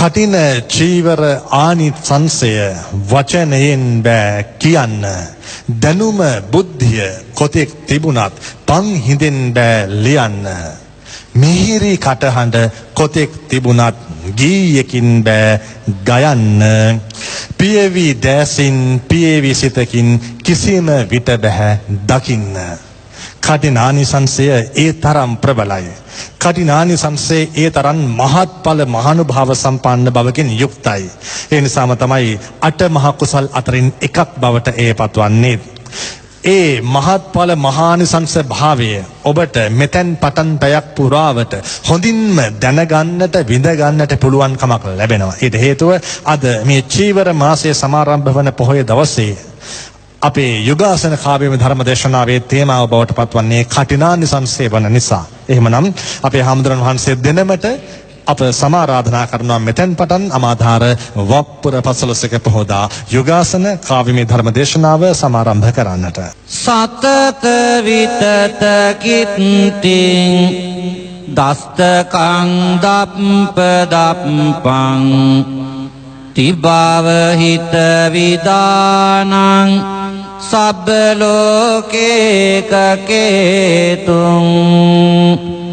කටින චීවර ආනිසංසය වචනයෙන් බෑ කියන්න. දැනුම බුද්ධිය කොතෙක් තිබුණත් පන් හිඳෙන් බෑ ලියන්න. මිහිරි කටහඬ කොතෙක් තිබුණත් ගීයකින් බෑ ගයන්න. පියවි දැසින් පියවි සිතකින් කිසිම විට බෑ දකින්න. කටිනානිසංසය ඒ තරම් ප්‍රබලයි. කටිනානිසංසය ඒ තරම් මහත්ඵල මහානුභාව සම්පන්න බවකින් යුක්තයි. ඒ නිසාම තමයි අට මහ කුසල් අතරින් එකක් බවට ඒ පත්වන්නේ. ඒ මහත්ඵල මහානිසංස භාවය ඔබට මෙතෙන් පටන් පැයක් පුරාවට හොඳින්ම දැනගන්නට විඳගන්නට පුළුවන් කමක් ලැබෙනවා. ඊට හේතුව අද මේ චීවර මාසයේ සමාරම්භ වන පොහොය දවසේ අපේ යුගාසන කාව්‍යමය ධර්ම දේශනාවේ තේමාව බවට පත්වන්නේ කටිනානිසංසය වන නිසා. එහෙමනම් අපේ හාමුදුරන් වහන්සේ දෙනමට අප සමාරාධනා කරනවා මෙතෙන් පටන් අමාධාර වප්පුර පසළොස්වක පොහොදා යුගාසන කාව්‍යමය ධර්ම දේශනාව සමාරම්භ කරන්නට. සතත විතත කිත්තිං දස්තකං දප්පදප්පං තිබව හිත විදානං සබ්බ ලෝකේකකේතුං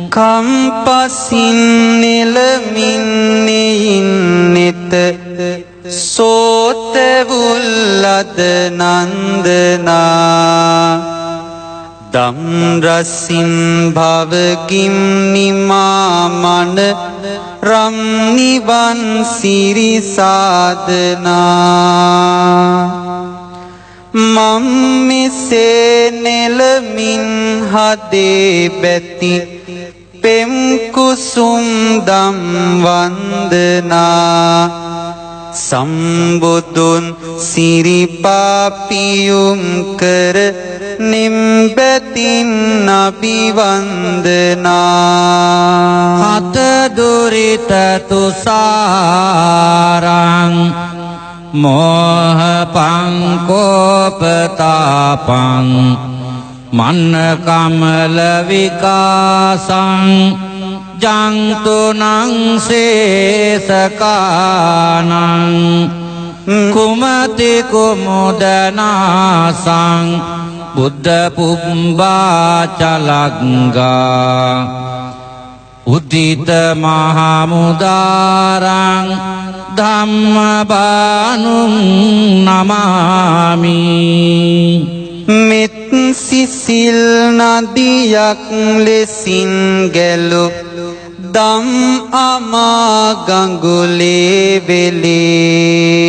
කම්පසින් නෙලමින්නෙත සෝතවුල්ලද නන්දනා දම්රසින් භවගිම් නිමාමන රම් නිවන් සිරිසාදනා මම් මෙසේ නෙලමින් හදේ බැති පෙම් කුසුම් දම් වන්දනා සම්බුදුන් සිරිපාපියුම් කර නිම්බැතින් අභිවන්දනා හත දුරිත තුසාරං මෝහ පංකෝපතාපං මන්න කමල විකාසං ජන්තුනං සේසකානං කුමති කුමුදනාසං බුද්ධ පුම්බාචලග්ගා උදිත මහමුදාරං ධම්මබානුං නමාමි මෙත් සිසිල් නදියක් ලෙසින් ගැලු දම් අමා ගඟුලේ වෙලේ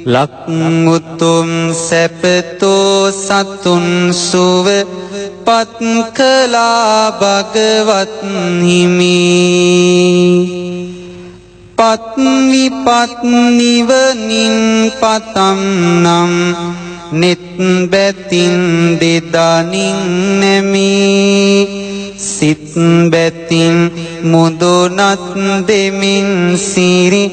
ලක් උතුම් සැපතෝ සතුන් සුව පත් කළා භගවත් හිමි පත්නි පත්නිවනින් පතම් නම් නිත් බැතින් දෙදනින් නැමි සිත් බැතින් මුදුනත් දෙමින් සිරි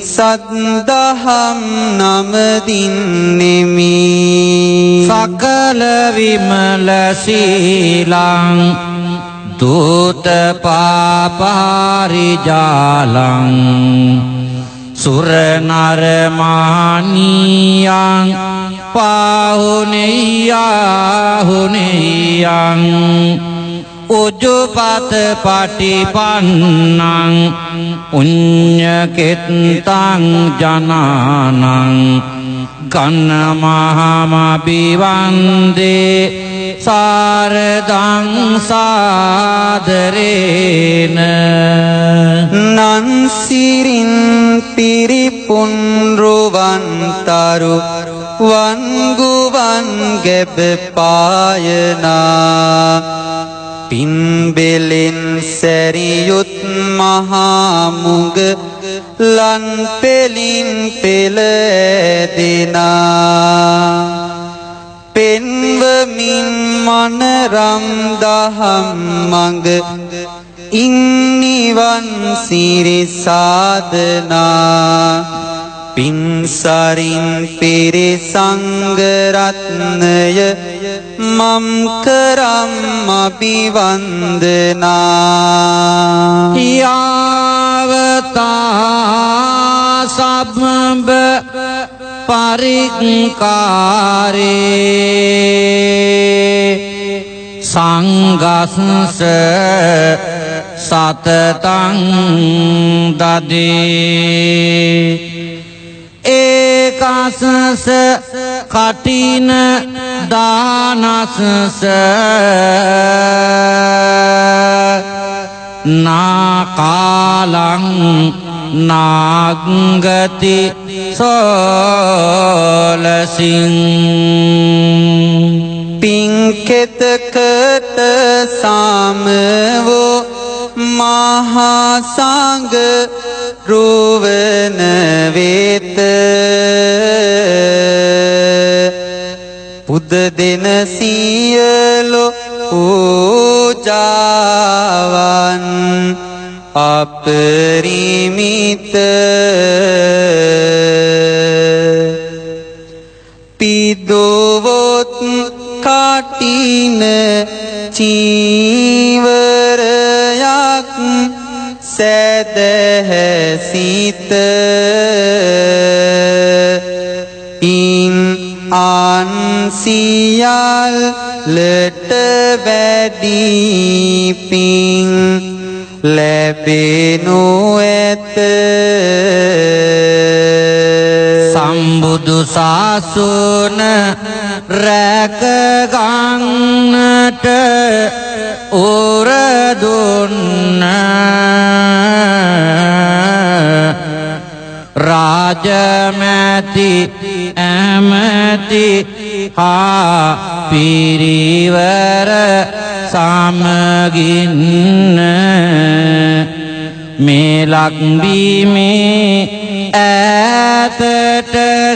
සද්දහම් නමදින් නෙමි සකල විමල සීලං දූත පාපාරිජාලං සුර නර මානියං පාහුනෙය්‍යාහුනෙයං උජුපත පටිපන්නං උඤ්ඤකෙත්තං ජනානං ගන්න මහමබිවන්දේ සාරදං සාදරේන නන්සිරින් පිරිපුන් රුවන්තරු වන්ගුවන් ගැබ පායනා පින්බෙලෙන් සැරියුත් මහාමුග ලන් පෙලින් පෙළ ඇදෙනා පෙන්වමින් මනරම් දහම් මඟ ඉන්නිවන් සිරිසාදනා පින්සරින් පිරිසංගරත්නය මම් කරම් අභිවන්දනා යාවතා සබ්බ පරික්කාරේ සංඝස්ස සතතං දදේ ඒකස්ස කටින දානස්ස නාකාලං නාග්ගති සෝලසින් පින්කෙතකට සාමවෝ මහා සංඝ රුවන වෙත පුද දෙන සියලු පූජාවන් අපරිමිත පිදොවොත් කටින චීවරයක් සැදැහැ සිත ඉන් අන්සියල්ලට වැඩි පින් ලැබෙනු ඇත සම්බුදු සාසුන රැක ගන්නට උරදුන්න රාජමැති ඇමති හා පිරිවර සමගින්න මේ ලක්බීමේ ඈතට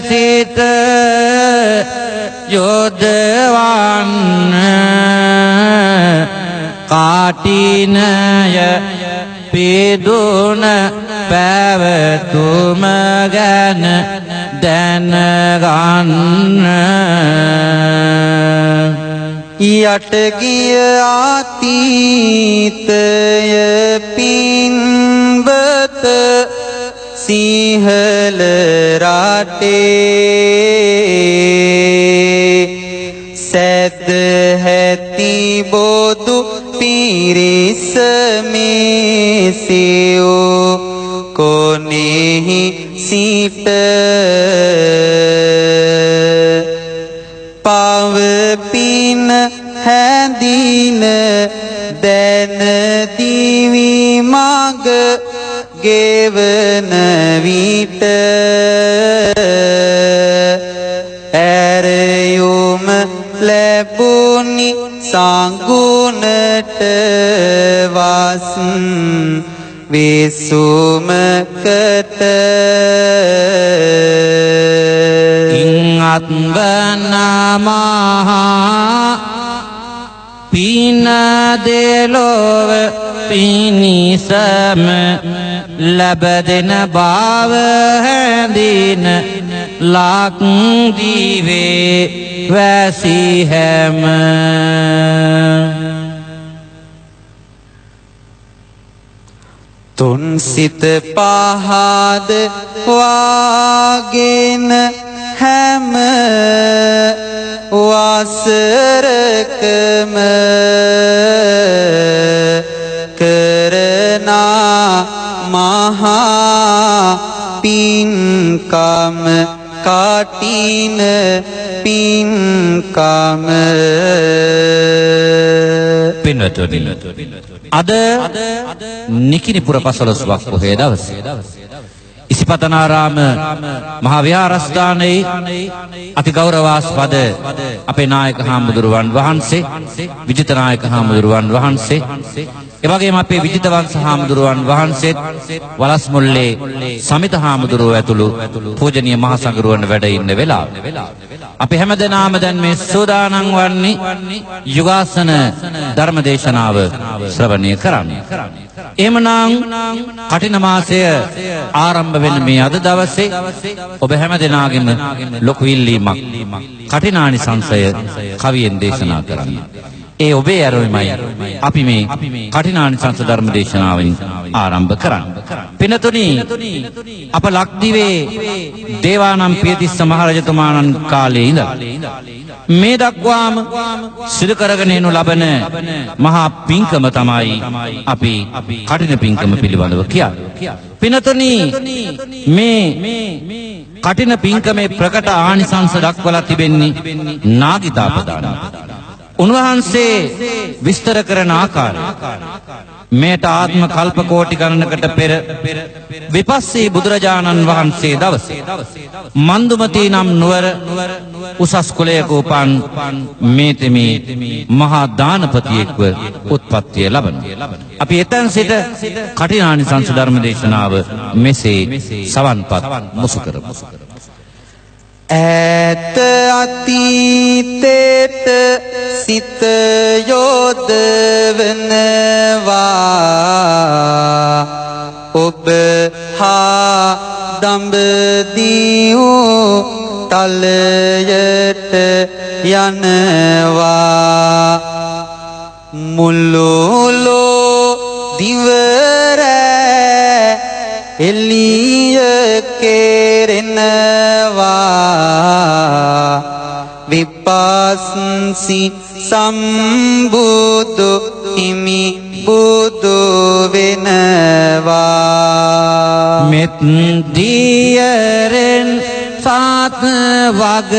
සිට යොදවන්න කාටිනය පිදුන පැවතුම ගැන දැනගන්න යටගිය අතීතය පින්වත සිංහල රටේ සැදැහැති බොදු පිරිස මෙසෙව් කොනෙහි සිට පව පින හැඳින දැන දිවි මඟ ගෙවන විට ඇරයුම ලැබුණි සංගුණට වස් විසුමකට ඉංඅත්වන මහා පින දෙලොව පිනිසම ලැබදෙන බව හැඳින ලක්දිවේ වැසි හැම තුන් සිත පහද වාගෙන හැම වසරකම කරනා මහා පින්කම කටින පින්කම පින්වතුනි අද නිකිනිපුර පසළොස්වක පොහොය දවසේ ඉසිපතනාරාම මහා විහාරස්ථානයේ අති ගෞරවාස්පද අපේ නායක හාමුදුරුවන් වහන්සේ විජිත නායක හාමුදුරුවන් වහන්සේ එවැගේම අපේ විජිත වංශ හාමුදුරුවන් වහන්සේත් වලස්මුල්ලේ සමිත හාමුදුරුවෝ ඇතුළු පූජනීය මහා සංඝරුවන් වැඩ ඉන්න වෙලාව අපි හැමදෙනාම දැන් මේ සූදානම් වන්නේ යුගාසන ධර්මදේශනාව ශ්‍රවණය කරන්න. එහෙමනම් කටින මාසය ආරම්භ වෙන මේ අද දවසේ ඔබ හැමදෙනාගේම ලොකු ඉල්ලීමක් කටිනානිසංසය කවියෙන් දේශනා කරන්න. ඒ ඔබේ ඇරෙමයි අපි මේ කටිනානිසංස ධර්ම දේශනාවෙන් ආරම්භ කරන්න. පිනතුනි අප ලක්දිවේ දේවානම් පියතිස්ස මහරජතුමාණන් කාලේ ඉඳලා මේ දක්වාම සිදු කරගෙන යනු ලබන මහා පින්කම තමයි අපි කඨින පින්කම පිළිබඳව කියන්නේ. පිනතුනි මේ කඨින පින්කමේ ප්‍රකට ආනිසංස දක්වලා තිබෙන්නේ නාගිතාපදාන. උන්වහන්සේ විස්තර කරන ආකාරය මේට ආත්ම කල්ප කෝටි ගණනකට පෙර විපස්සී බුදුරජාණන් වහන්සේ දවසේ මන්දුමතී නම් නුවර උසස් කුලයක උපන් මේ තෙමි මහා දානපතියෙක්ව උත්පත්තිය ලබනවා. අපි එතෙන් සිට කඨිනානිසංස ධර්ම දේශනාව මෙසේ සවන්පත් මුසු කරමු. ඈත අතීතේට සිත යොදවනවා ඔබ හා දඹදිව තලයට යනවා මුළුලෝ දිවරෑ එළිය කෙරෙනවා විපස්සී සම්බුදු හිමි බුදු වෙනවා මෙත් දියරෙන් සාත වග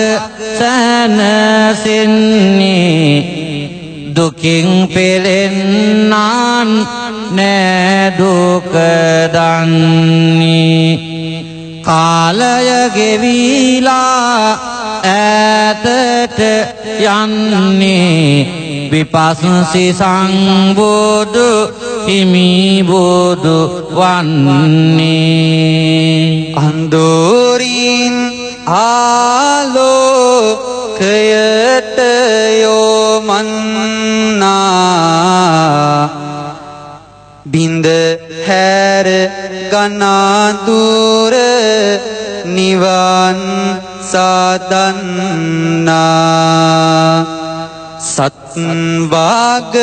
සනසින්නේ දුකින් පෙළෙන්නාන් නෑ දුක දන්නේ කාලය ගෙවිලා ඈතට යන්නේ විපස්සී සංබුදු හිමි බුදු වන්නේ අන්දෝරින් ආලෝකයට යොමන්නා බින්ද හැර ගනාදුර නිවන් සදන්නා සත්වාග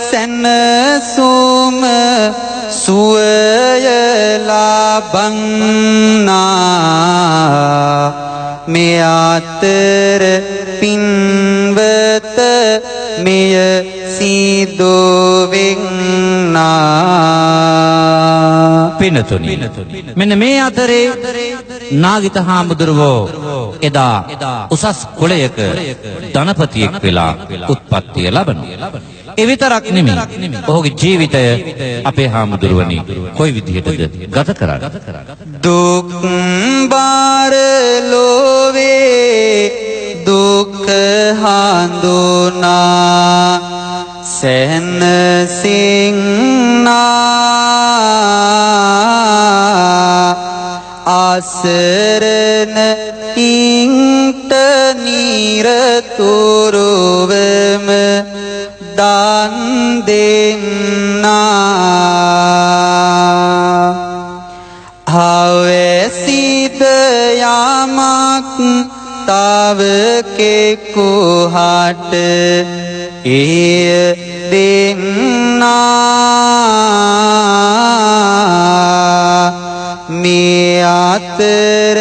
සැනසුම සුවය ලබන්නා මේ අතර පින්වත මෙය සිදු වෙන්නා පිනතුනි මෙන්න මේ අතරේ නාගිත හාමුදුරුවෝ එදා උසස් කුලයක ධනපතියෙක් වෙලා උත්පත්තිය ලබනවා. ඒ විතරක් නෙමෙයි ඔහුගේ ජීවිතය අපේ හාමුදුරුවනි කොයි විදිහටද ගත කරන්නේ. දුක් බාර ලෝවේ දුක් හඳුනා සැනසෙන්නා ආසරණ ඉන්ට නිරතුරුවම දන් දෙන්නා හවැසිද යමක් තව කෙකුහට එය දෙන්නා මේ අතර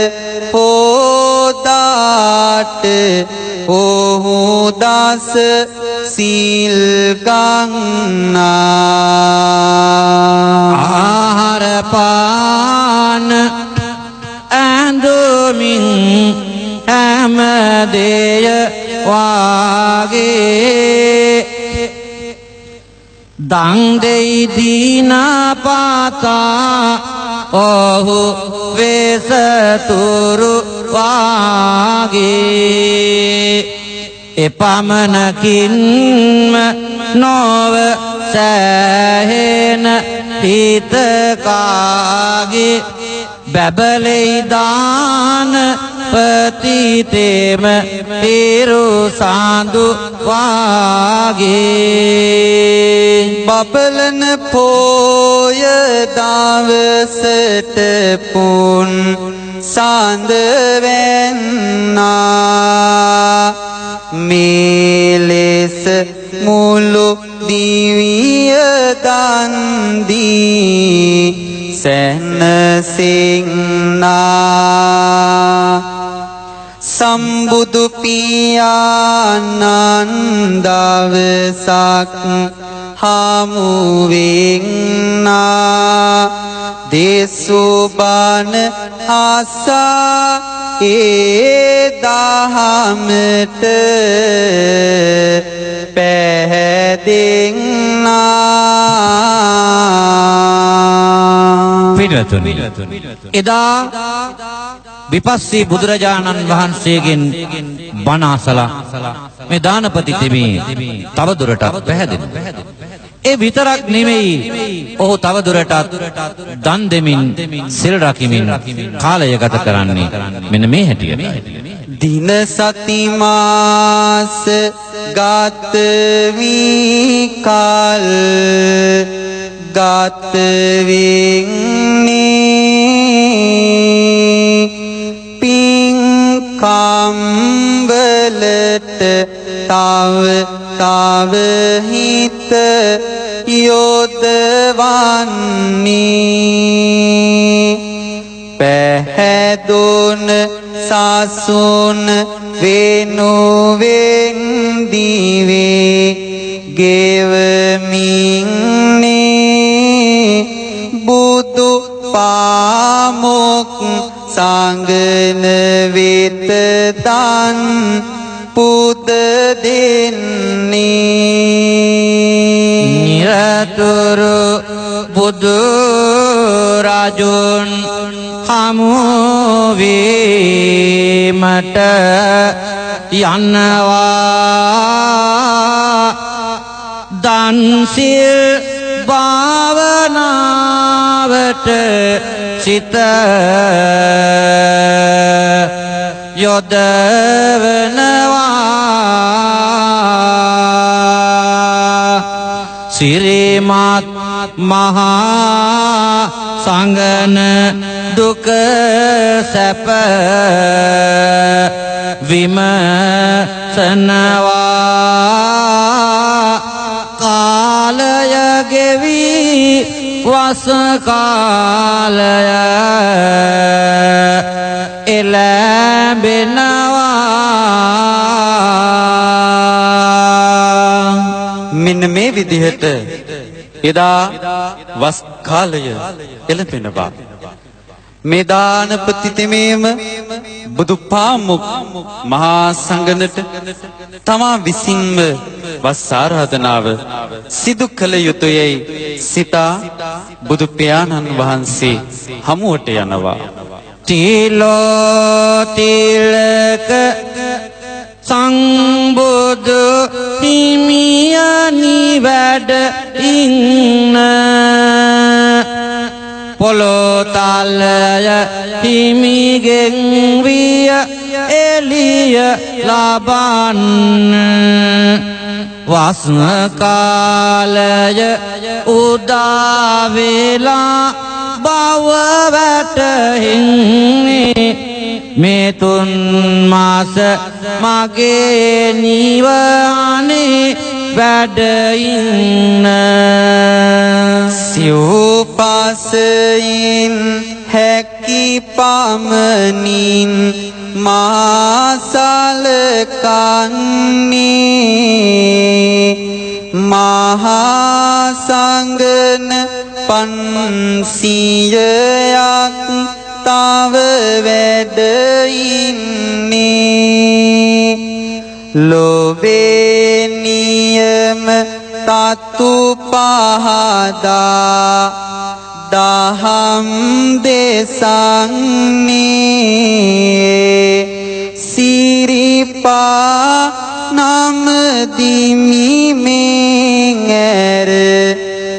පොදාට ඔහු දස සීල් ගන්නා ආහාර පාන ඇඳුමින් හැම දෙය වාගේ දන් දෙයි දීනපාතා ඔහු වෙසතුරු වාගේ එපමණකින්ම නොව සෑහෙන හිතකාගේ බැබලෙයි දාන පතිතේම පිරු සාඳු වාගේ බබලන පෝය දවසට පුන් සඳ වෙන්නා මේ ලෙස මුළු දිවිය දන් දී සිංනා සම්බුදු පියාණන් දවසක් හමුවෙන්නා දේසුබන ආසා ඒ දහමට පැහැදෙන්නා. පිටුතුනි එදා විපස්සී බුදුරජාණන් වහන්සේගෙන් බණ අසලා මේ දානපති තෙමේ තවදුරටත් පැහැදෙනවා. ඒ විතරක් නෙමෙයි ඔහු තවදුරටත් දන් දෙමින් සිල් රකිමින් කාලය ගත කරන්නේ මෙන්න මේ හැටියට. දින සති මාස ගත වී කල් ගත වෙන්නේ පින්කම් වලට තව හිත යොදවන්නේ පැහැදුන සසුන වෙනුවෙන් දිවේ ගෙවමින්නේ බුදු පාමුක් සංගන වෙත දන් පුද දෙන්නේ නිරතුරු බුදු රජුන් හමු වීමට යනවා දන් සිල් භාවනාවට සිත යොදවනවා සිරිමත් මහා සංගන දුක සැප විමසනවා කාලය ගෙවි වස කාලය එළඹෙනවා. මෙන්න මේ විදිහට එදා වස් කාලය එළඹෙනවා. මේ දානපති තෙමේම බුදු පාමුක් මහා සංඝනට තමා විසින්ම වස් ආරාධනාව සිදු කළ යුතුයයි සිතා බුදු පියාණන් වහන්සේ හමුවට යනවා. තිලෝ තිලක සංබුදු හිමියනි වැඩ ඉන්න පොළොතලය හිමිගෙන් විය එළිය ලබන්න වස්න කාලය උදා වෙලා බව වැටෙන්නේ මේ තුන් මාස මගේ නිවනේ වැඩ ඉන්න සිව්පසයින් හැකි පමණින් මාසලකන්නේ මහා සංඝන 500ක් තව වැඩ ඉන්නේ ලෝභේ නියම තතු පහදා දහම් දේශන්නේ සිරිපා නම දිමිමෙන් ඇර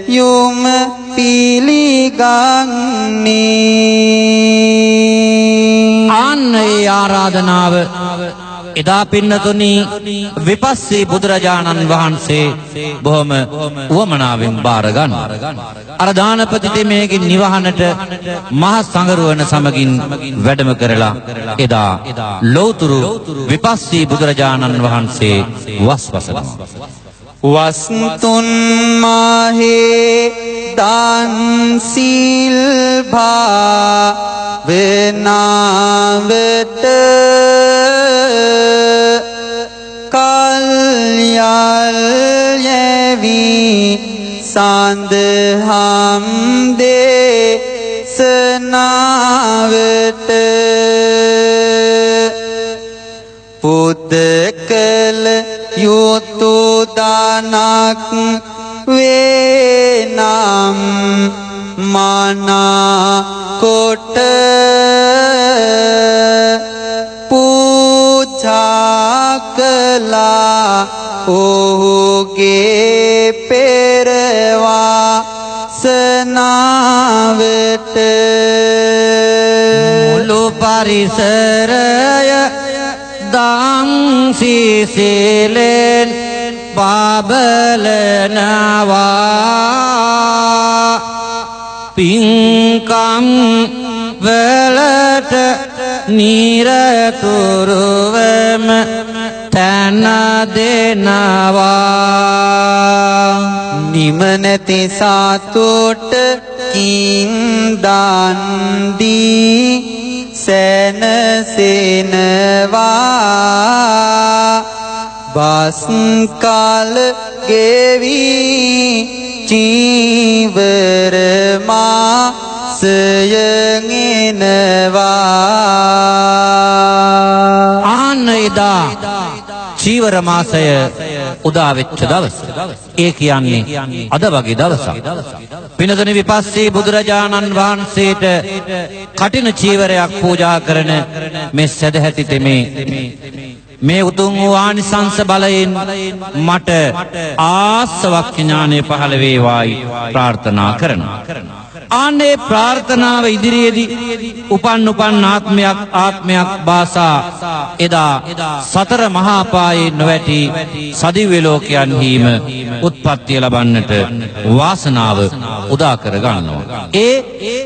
යොම පිළිගන්නේ. ආන්න ඒ ආරාධනාව එදා පින්නතුනි විපස්සී බුදුරජාණන් වහන්සේ බොහොම උවමනාවෙන් බාර ගන්න. අර දානපති තෙමේගේ නිවහනට මහ සංගරුවන සමගින් වැඩම කරලා එදා ලෞතුරු විපස්සී බුදුරජාණන් වහන්සේ වස්වසනවා. වස්තුන් මාහේ දාන් සීල් භාවනාවට කල්යල්යවි සඳහම් දේශනාවට පුදකල යුතු දානක් වේනම් මනා කොට පූජා කළා ඔහුගේ පෙරවා සනාවට මුළු පරිසරය දම් සීසීලෙන් බබලනවා පින්කම් වලට නිරතුරුවම තැන දෙනවා නිමනති සතුට කින් දාන් දී සැනසෙනවා බස් කාල ගෙවි චීවර මාසයෙන් එනවා ආන්න එදා චීවර මාසය උදා වෙච්ච දවස. ඒ කියන්නේ අද වගේ දවසක්. පිනතුනි විපස්සී බුදුරජාණන් වහන්සේට කටින චීවරයක් පූජා කරන මේ සදැහැති තෙමේ මේ උතුම් වූ ආනිසංස බලයෙන් මට ආසවක්ඛ ඥානය පහළ වේවායි ප්‍රාර්ථනා කරනවා. ආන්නේ ප්‍රාර්ථනාව ඉදිරියේදී උපන් ආත්මයක් භාසා එදා සතර මහා පායේ නොවැටි සදිව්‍ය ලෝකයන්හිම උත්පත්තිය ලබන්නට වාසනාව උදා කර ගන්නවා. ඒ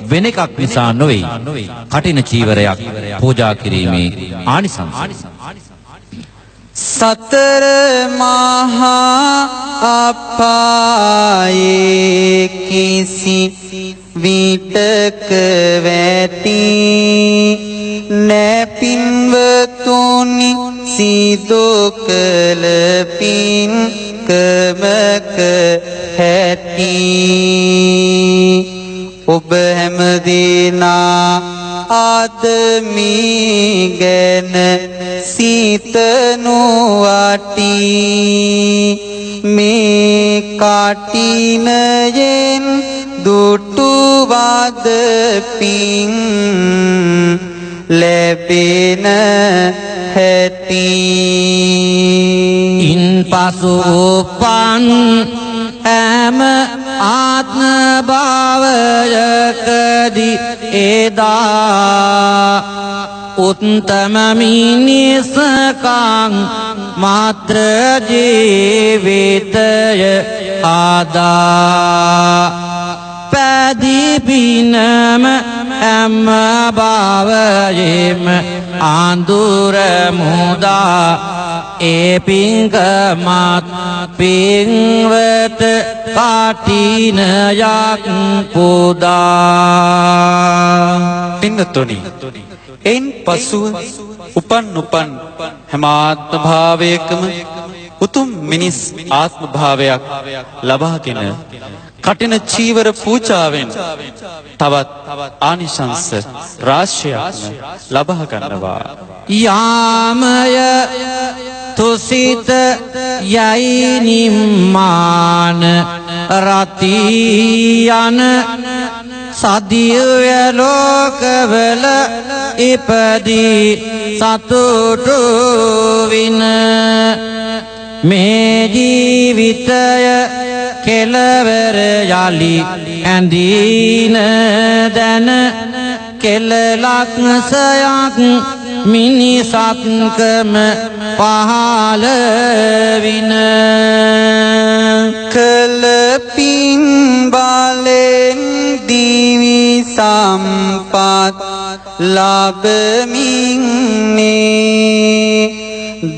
වෙන එකක් නිසා නොවේ. කටින චීවරයක් පූජා කිරීමේ ආනිසංස. සතර මහා අපායේ කිසි විටක වැටි නැපින්වතුනි සිදු කළ පින්කමක හැටි ඔබ හැමදෙනා ආත්මී ගැන සිතනු වටි මේ කටිනයෙන් දුටු වද පින් ලැබෙන හැටි ඉන්පසු උපන් හැම ආත්ම භාවයකදී එදා උත්තම මිනිසකං මාත්‍ර ජීවිතය ආදා පැදී පිනම හැම භාවයෙම ආඳුර මුදා ඒ පින්කමත් පින්වත කටිනයක් පුදා පින්තුනි එයින් පසුව උපන් හැම ආත්ම භාවයකම උතුම් මිනිස් ආත්ම භාවයක් ලබාගෙන කටින චීවර පූජාවෙන් තවත් ආනිශංස රාශියක් ලබා ගන්නවා. යාමය තුසිත යයි නිම්මාන රති යන සදිව්‍ය ලෝකවල ඉපදී සතුටු වින මේ ජීවිතය කෙලවර යලි ඇඳීන දැන කෙලලක් සයක් මිනිසත්කම පහළ වින කලපින් බලෙන් දිවි සම්පත් ලබමින්නේ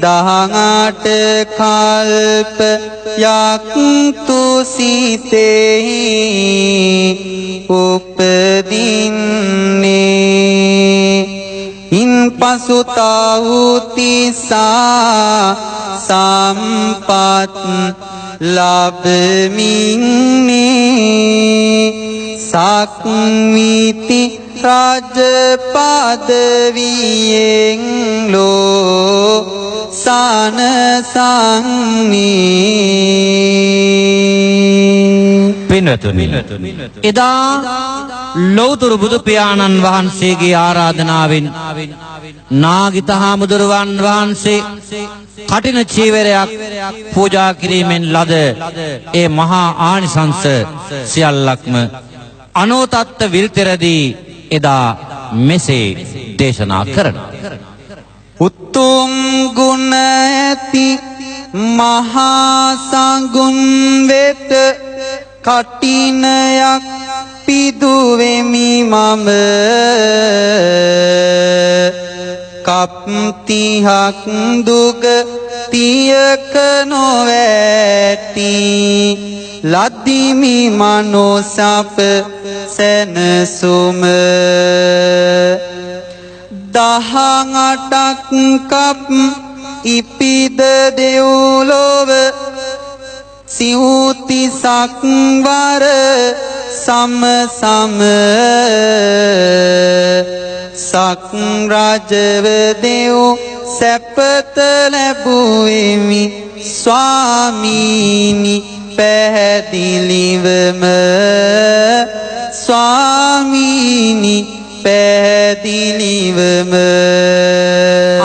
දහඟට කල්ප යක් තුසිතෙහි උපදින්නේ ඉන්පසු තවුතිසා සම්පත් ලබමින්නේ සක්විති රාජ පදවියෙන් ලෝ සාන සංමී පින්වතුනි එදා ලෞතර බුදු පියාණන් වහන්සේගේ ආරාධනාවෙන් නාගිත හාමුදුරුවන් වහන්සේ කටින චීවරයක් පූජා කිරීමෙන් ලද ඒ මහා ආනිසංස සියල්ලක්ම අනෝතත්ත විල්තරදී එදා මෙසේ දේශනා කරනවා. උතුම් ගුණ ඇති මහා සංඝුන් වෙත කටිනයක් පිදුවෙමි මම කප්තිහක් දුක තියක නොවැටි ලද්දිමි මනෝසප සැනසුම දහං අටක් කප් ඉපිද දෙව්ලොව සිව්ති සක්වර සම සම සක් රජව දෙව් සැපත ලැබුවෙමි ස්වාමීනි පැහැදිලිවම ස්වාමීනි පැහැදිලිවම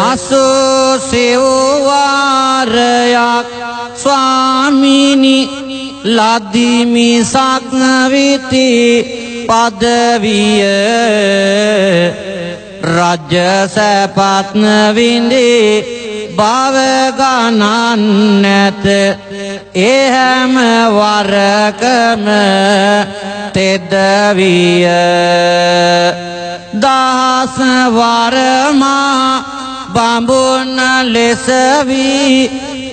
අසෝසෙව්වාරයක් ස්වාමීනි ලද්දිමි සක්විති පදවිය රජ සැපත් විඳේ භව ගණන් නැත ඒ හැම වරකම තෙද විය දහස් වරමා බඹුන ලෙස වී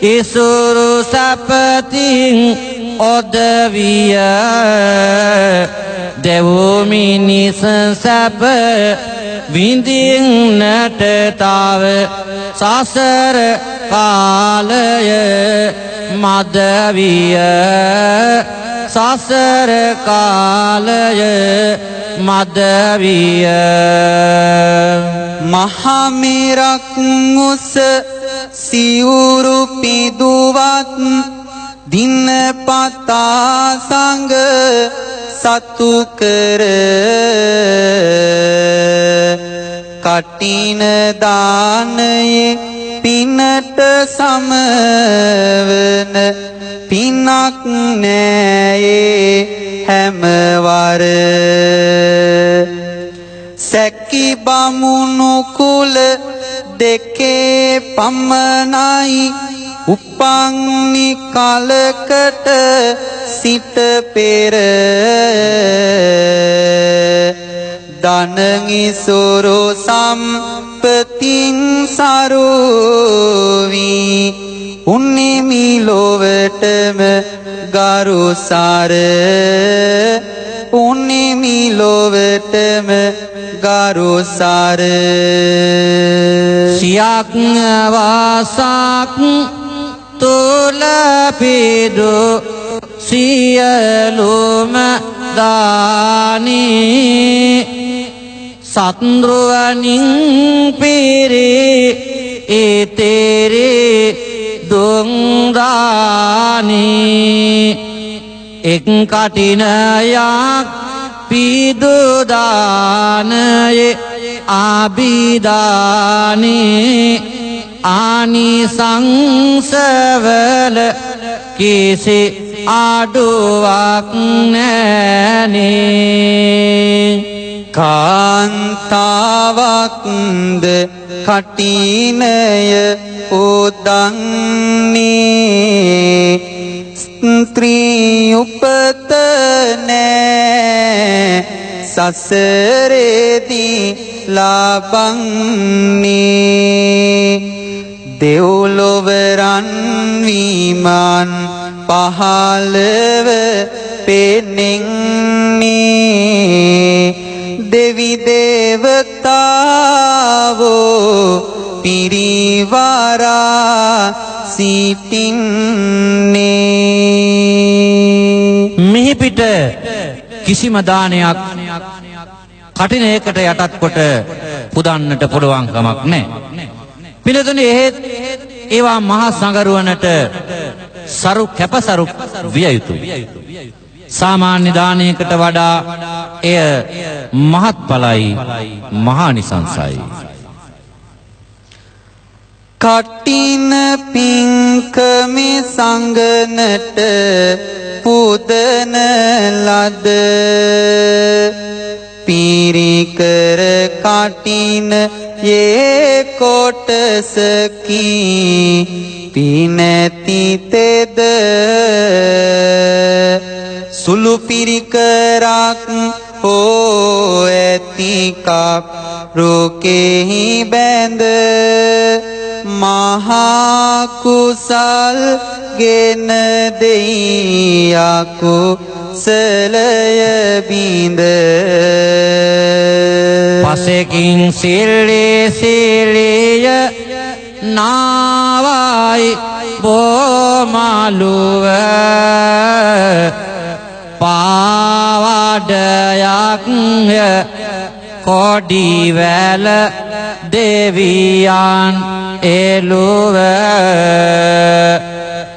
ඉසුරු සපතින් ඔද විය දෙව් මිනිස් සැප විඳින්නට තව සසර කාලය මද විය සසර කාලය මද විය මහා මෙරක් උස සිවුරු පිදුවත් දිනපතා සංග සතු කර කටින දානයේ පිනට සමවන පිනක් නෑයේ හැමවර සැකි බමුණු කුල දෙකේ පමණයි උපන්නි කලකට සිට පෙර දනගිසුරු සම්පතින් සරුවී උන්නෙමි ලොවටම ගරුසාර උන්නෙමි ලොවටම ගරුසාර සියක් වාසක් තුල පිදු සියලුම දානී සත්රුවනින් පිරි ඉතිරි දුන් දානී එක් කටිනයක් පිදු දානයේ ආබිදානී ආනිසංසවල කිසි අඩුවක් නැනේ කාන්තාවක්ද කටිනය උදන්නේ ස්ත්‍රී උපත නෑ සසරේදී ලබන්නේ දෙව්ලොව රන්විමන් පහළව පෙනෙන්නේ දෙවි දේවතාවෝ පිරිවරා සිටින්නේ මිහි පිට කිසිම දානයක් කටිනයකට යටත් කොට පුදන්නට පුළුවන් කමක් නැහැ. පිළිතුරේ එහෙත් ඒවා මහා සංගරුවනට සරු කැපසරු විය යුතුයි. සාමාන්‍ය දානයකට වඩා එය මහත්ඵලයි මහානිසංසයි. කටින පින්කමේ සංගනට පුදන ලද පිරිකර කටින යේ කොටසකි පිනැති තෙද සුළු පිරිකරක් හෝ ඇතිකක් රෝකෙහි බැඳ මහා කුසල් ගෙන දෙයි අකුසලය බිඳ පසෙකින් සිල්ලිය නාවයි බෝමලුව පාවඩයක් කොඩිවැල දෙවියන් එළුව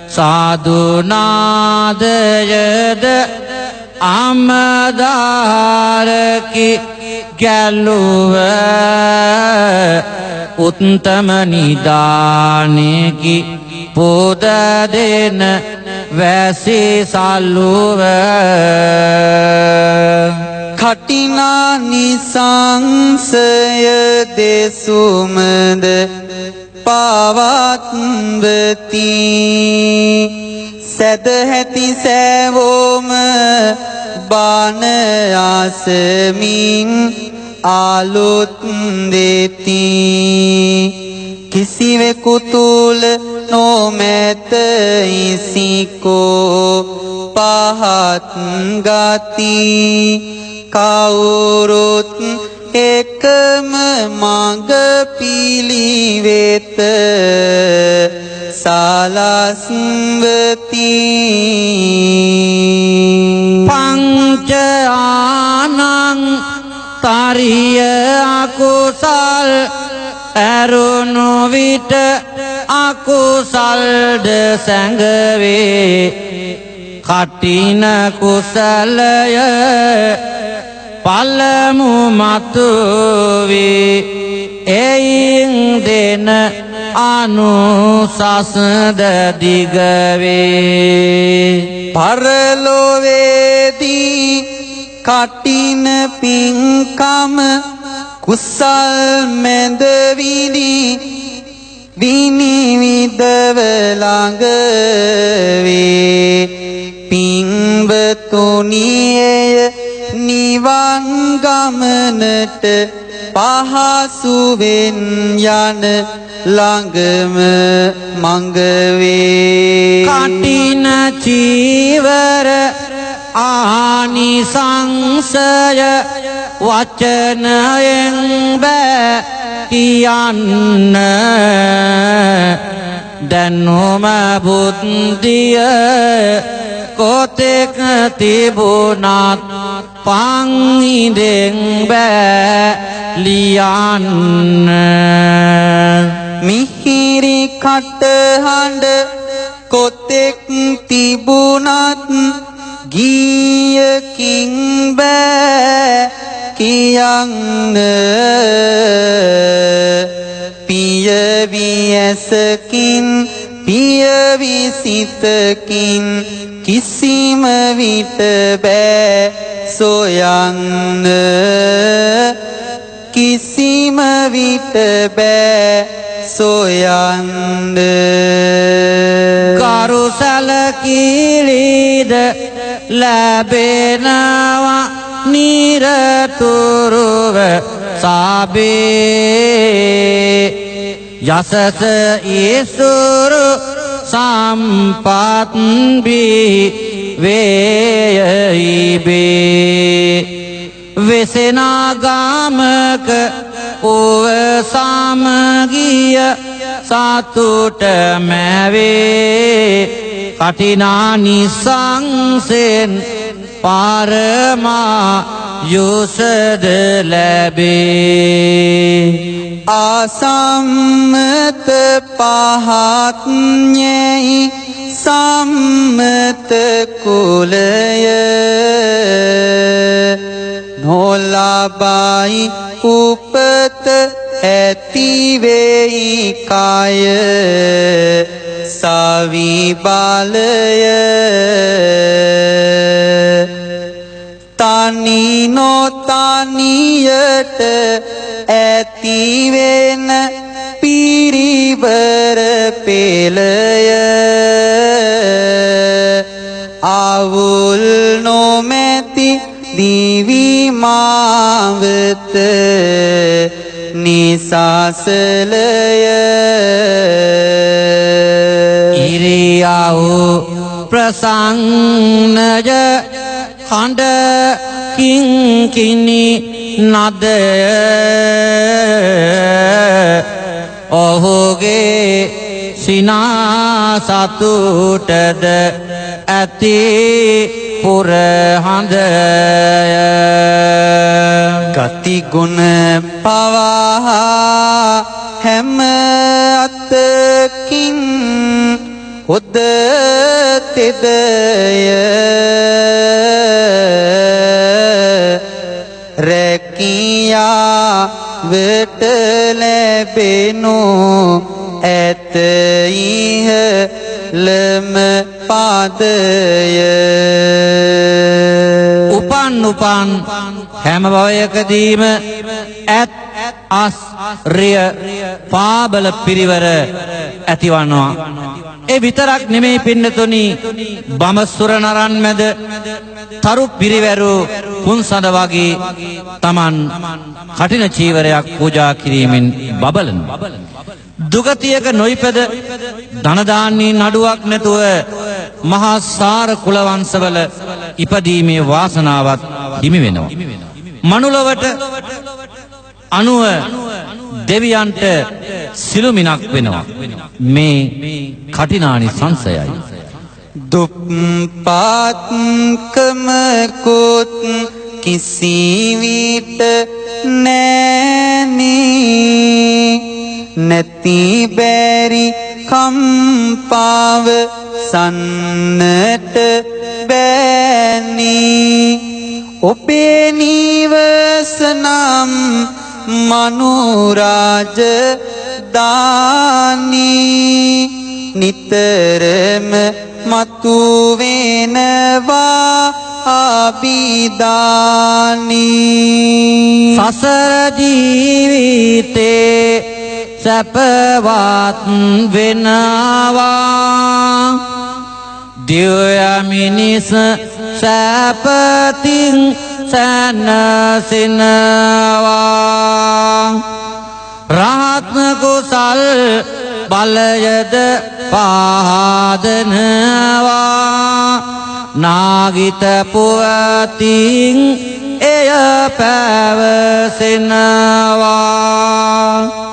සාදුනාදයද අමදාරකි ගැලුව උත්තම නිදානෙකි පුද දෙන වැසි සල්ලුව කටිනා නිසංසය දෙසුමද පවත්වති සැදැහැති සෑවෝම බාන ආසමින් ආලොත් දෙති කිසිවෙකු තුල නොමැත ඉසිකෝ පහත් ගති කවුරුත් එකම මඟ පිළිවෙත සලස්වති පංච ආනං තරිය අකුසල් ඇරුණු විට අකුසල්ද සැඟවේ කටින කුසලය පළමු මතුවේ එයින් දෙන අනුසස්ද දිගවේ පරලොවේදී කටින පින්කම කුසල් මැද විනිවිදව ළඟ වේ පින්වතුනිය නිවන් ගමනට පහසුවෙන් යන ළඟම මඟ වේ කටින චීවර ආනිසංසය වචනයෙන් බෑ කියන්න දැනුම බුද්ධිය කොතෙක් තිබුණත් පංහිඳෙන් බෑ ලියන්න මිහිරි කටහඬ කොතෙක් තිබුණත් ගීයකින් බෑ කියන්න පියවි ඇසකින් පියවි සිතකින් කිසිම විට බෑ සොයන්න කිසිම විට බෑ සොයන්න කරුසලකිලිද ලැබෙනවා නිරතුරුව සාබේ යසස ඊසුරු සම්පත් බී වේයිබේ වෙසෙනා ගාමක ඕව සමගිය සතුට මැවේ කටිනා නිසංසෙන් පාරමා යුසද ලැබේ ආසම්මත පහත් ඤෙහි සම්මත කුලය නොලබයි උපත ඇති වෙයි කය සවි බලය තනි නොතනියට ඇති වෙන පිරිවර පෙළය අවුල් නොමැති දිවි මාවත නිසාසලය ඉරියව් ප්‍රසන්නය කණ්ඩ කිංකිණි නදය ඔහුගේ සිනා සතුටද ඇති පුරහඳය ගති ගුණ පවා හැම අතකින් හොද තෙදය රැකියා වෙත ලැබෙනු ඇත ඉහළම පදය උපන් හැම භවයකදීම ඇත් අස් රිය පාබල පිරිවර ඇතිවනවා ඒ විතරක් නෙමෙයි පින්නතුනි බමසුර නරන් මැද තරු පිරිවැරු පුන්සඳ වගේ Taman කටින චීවරයක් පූජා කිරීමෙන් බබලනවා දුගතියක නොයිපද ධන දාන්නේ නඩුවක් නැතුව මහා සාර කුල වංශවල ඉපදීමේ වාසනාවත් හිමි වෙනවා මනුලොවට අනුව දෙවියන්ට සිළුමිණක් වෙනවා මේ කටිනානි සංසයයි දුප්පත්කමකුත් කිසිවිට නෑනේ නැති බැරි කම්පාව සන්නට බෑනී ඔබේ නිවසනම් මනුරාජ දානී නිතරම මතු වෙනවා අභිදානී සසර ජීවිතේ සැපවත් වෙනවා දිව්‍ය මිනිස් සැපතින් සැනසෙනවා රහත් කුසල් බලයද පහදනවා නාගිත පුවතින් එය පැවසෙනවා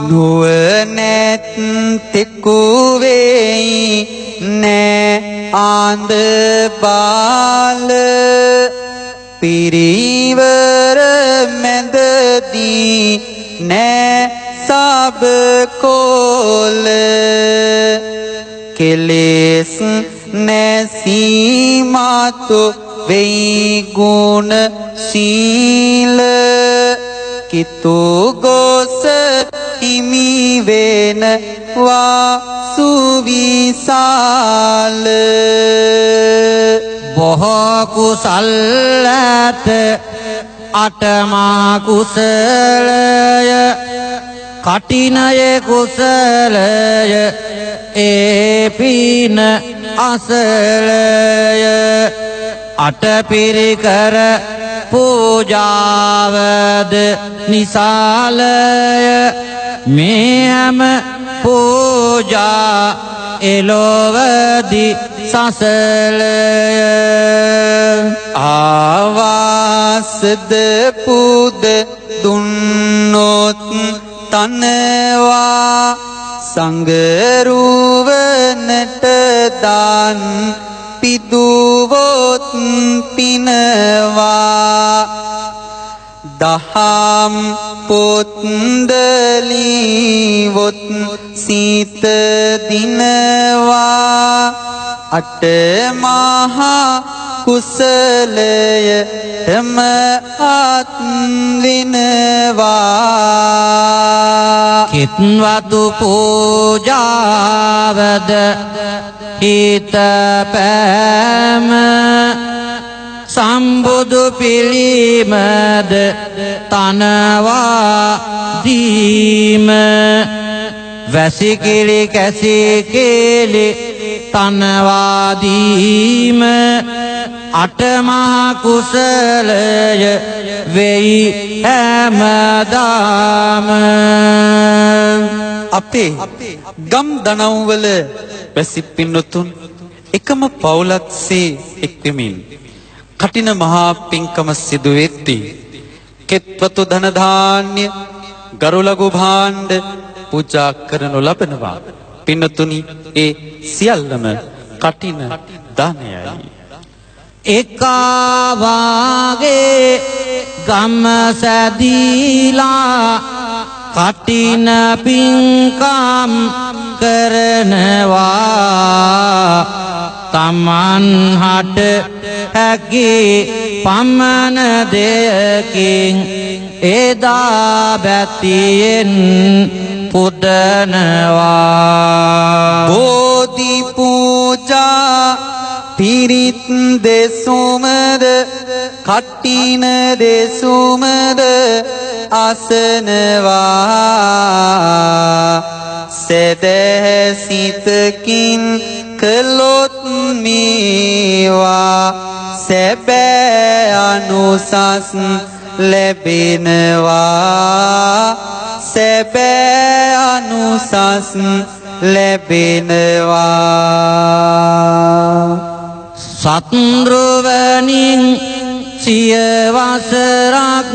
නුවණැත්තෙකු වෙයි නෑ ආන්ද බාල පිරිවර මැදදී නෑ සබකෝල කෙලෙස් නැසීමතු වෙයි ගුණ සීල කිතු ගොස හිමි වෙනවා සුවිසාල බොහෝ කුසල් ඇත අටමා කුසලය කටිනය කුසලය ඒ පින අසලය අටපිරිකර පූජාවද නිසාලය මෙයම පූජා එලොවදි සසලය ආවාසද පුද දුන්නොත් තනවා සංගරුවනට දාන් පිදුවොත් පිනවා දහම් පොත්දලීවොත් සීත දිනවා අට මහා කුසලයටම අත් වෙනවා කිත්වතු පූජාවද හිත පෑම සම්බුදු පිළිමද තනවා දීම වැසිකිලි කැසිකිලි තනවා දීම අටමහා කුසලය වෙයි හැමදාම අපේ ගම් දනව්වල වැසි පින්නතුන් එකම පවුලක්සේ එක්වෙමින් කටින මහා පින්කම සිදු වෙද්දී කෙත්වතු ධන ධාන්‍ය ගරුලඝු භාණ්ඩ පූජා කරනු ලබනවා පින්නතුනි ඒ සියල්ලම කටින දානයයි එකාවාගේ ගම සැදීලා කටින පින්කම් කරනවා තමන් හට හැකි පමණ දෙයකින් එදා බැතියෙන් පුදනවා බෝධි පූජා පිරිත් දෙසුමද කටින දෙසුමද අසනවා සදහසිතකින් කළොත් මේවා සැබෑ අනුසස් ලැබෙනවා සැබෑ අනුසස් ලැබෙනවා සත්රුවනින් සියවසරක්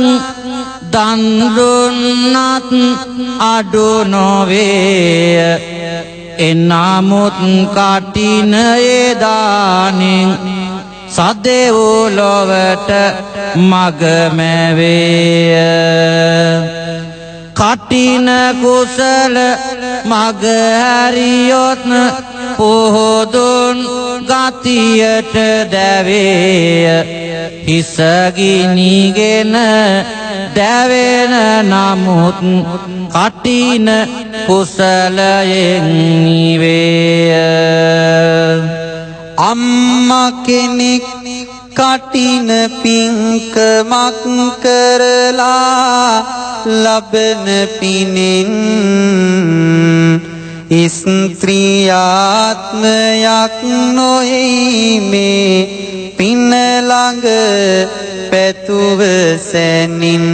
දන් දුන්නත් අඩු නොවේය එනමුත් කටිනයේ දානින් සදෙව්ලොවට මග මැවේය කටින කුසල මග හැරියොත් පොහොදුන් ගතියට දැවේය හිසගිනිගෙන දැවෙන නමුත් කටින කුසලයෙන් නිවේය අම්මා කෙනෙක් කටින පින්කමක් කරලා ලබන පිනෙන් ස්ත්‍රියාත්මයක් නොෙයි මේ පින ළඟ පැතුව සැනින්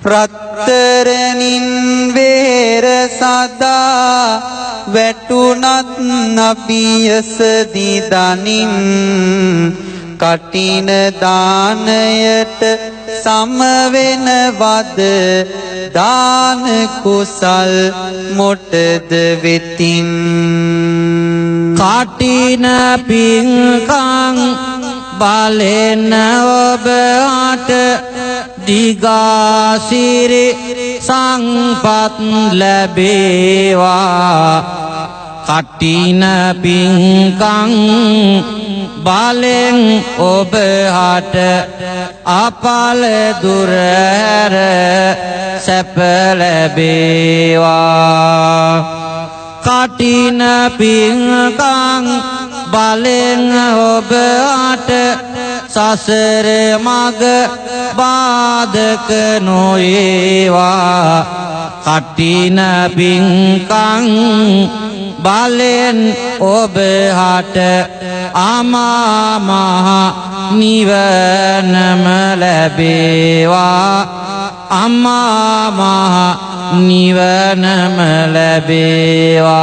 රත්තරනින් වේර සදා වැටුනත් නබියස දිදනින් කටින දානයට සමවෙනවද දාන කුසල් මොටද වෙතින් කටින පින්කම් බලෙන ඔබට දිගාසිරි සංපත් ලැබේවා කටින පින්කම් බලෙන් ඔබට අපල දුරහැර සැප ලැබේවා කටින පින්කම් බලෙන් ඔබට සසර මග බාධක නොවේවා කටින පින්කම් බලෙන් ඔබට අමා මහ නිවනම ලැබේවා අමා මහ නිවනම ලැබේවා